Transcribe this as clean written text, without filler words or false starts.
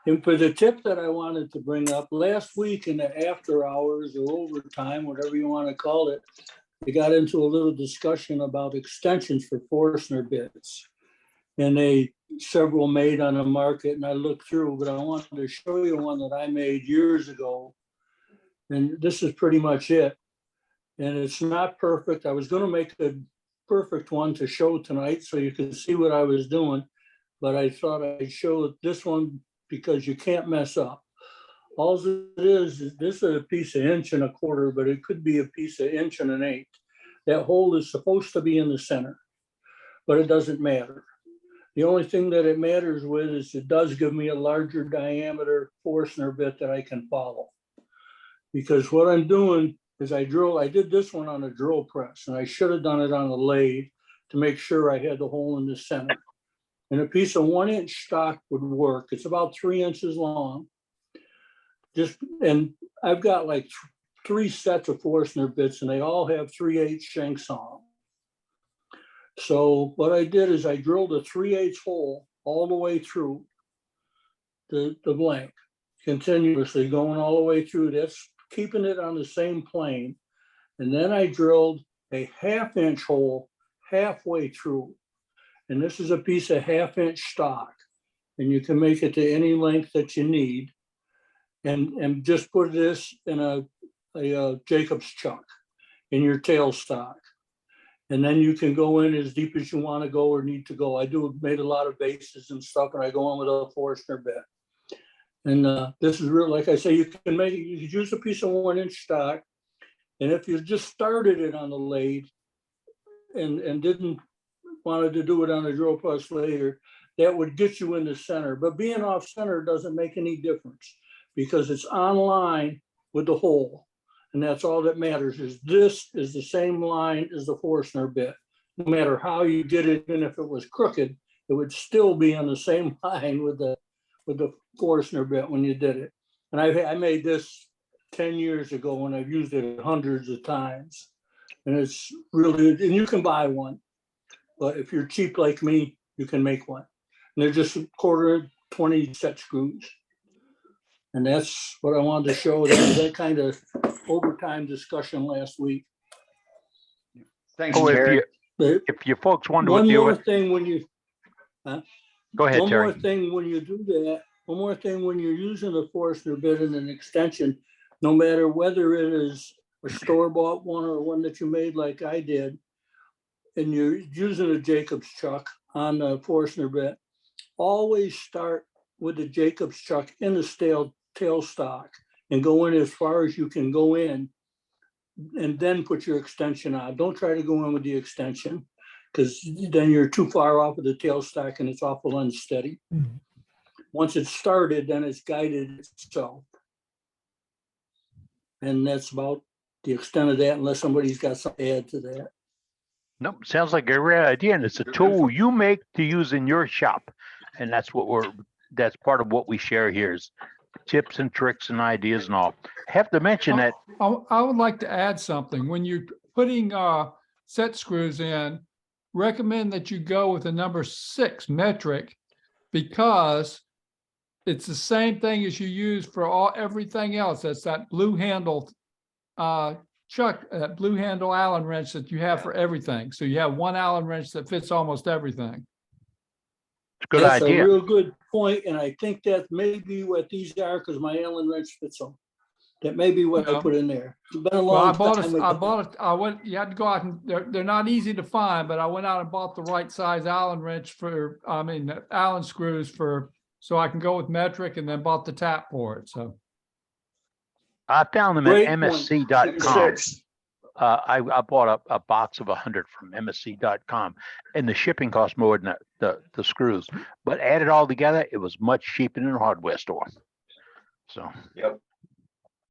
And for the tip that I wanted to bring up, last week in the after hours or overtime, whatever you want to call it, we got into a little discussion about extensions for Forstner bits. And several made on the market, and I looked through, but I wanted to show you one that I made years ago. And this is pretty much it. And it's not perfect. I was going to make a perfect one to show tonight so you can see what I was doing, but I thought I'd show this one because you can't mess up. All it is this is a piece of 1.25 inches, but it could be a piece of 1 1/8 inches. That hole is supposed to be in the center, but it doesn't matter. The only thing that it matters with is it does give me a larger diameter Forstner bit that I can follow. Because what I'm doing is I did this one on a drill press, and I should have done it on a lathe to make sure I had the hole in the center. And a piece of 1-inch stock would work. It's about 3 inches long. And I've got like 3 sets of Forstner bits, and they all have 3/8 shanks on them. So what I did is I drilled a 3/8 hole all the way through the blank, continuously going all the way through this, keeping it on the same plane. And then I drilled a 1/2 inch hole halfway through. And this is a piece of 1/2 inch stock. And you can make it to any length that you need. And just put this in a Jacob's chuck in your tailstock. And then you can go in as deep as you want to go or need to go. I made a lot of bases and stuff, and I go in with a Forstner bit. And this is real, like I say, you can use a piece of 1-inch stock. And if you just started it on the lathe and didn't wanted to do it on a drill press later, that would get you in the center. But being off center doesn't make any difference because it's on line with the hole. And that's all that matters is this is the same line as the Forstner bit. No matter how you did it, even if it was crooked, it would still be on the same line with the Forstner bit when you did it. And I made this 10 years ago and I've used it hundreds of times. And it's really, and you can buy one, but if you're cheap like me, you can make one. And they're just 1/4 set screws. And that's what I wanted to show. That kind of overtime discussion last week. Thanks, Terry. If you folks wonder One what more thing when you go ahead, one Terry. more thing when you do that, one more thing when you're using a Forstner bit in an extension, no matter whether it is a store-bought one or one that you made like I did, and you're using a Jacob's chuck on the Forstner bit, always start with the Jacob's chuck in the tailstock and go in as far as you can go in and then put your extension on. Don't try to go in with the extension because then you're too far off of the tailstock and it's awful unsteady. Mm-hmm. Once it's started, then it's guided itself. And that's about the extent of that, unless somebody's got something to add to that. Nope, sounds like a great idea, and it's a tool you make to use in your shop, and that's part of what we share here is tips and tricks and ideas and all. I have to mention that I would like to add something. When you're putting set screws in, recommend that you go with the number 6 metric because it's the same thing as you use for everything else. That's that blue handle blue handle Allen wrench that you have for everything. So you have one Allen wrench that fits almost everything. Good That's idea. A real good point, and I think that may be what these are because my Allen wrench fits them. That may be what I put in there. It's been a long time. You had to go out and they're not easy to find, but I went out and bought the right size Allen wrench Allen screws so I can go with metric, and then bought the tap for it. So I found them at MSC.com. I bought a box of 100 from MSC.com, and the shipping cost more than the screws. But added all together, it was much cheaper than a hardware store. So yep.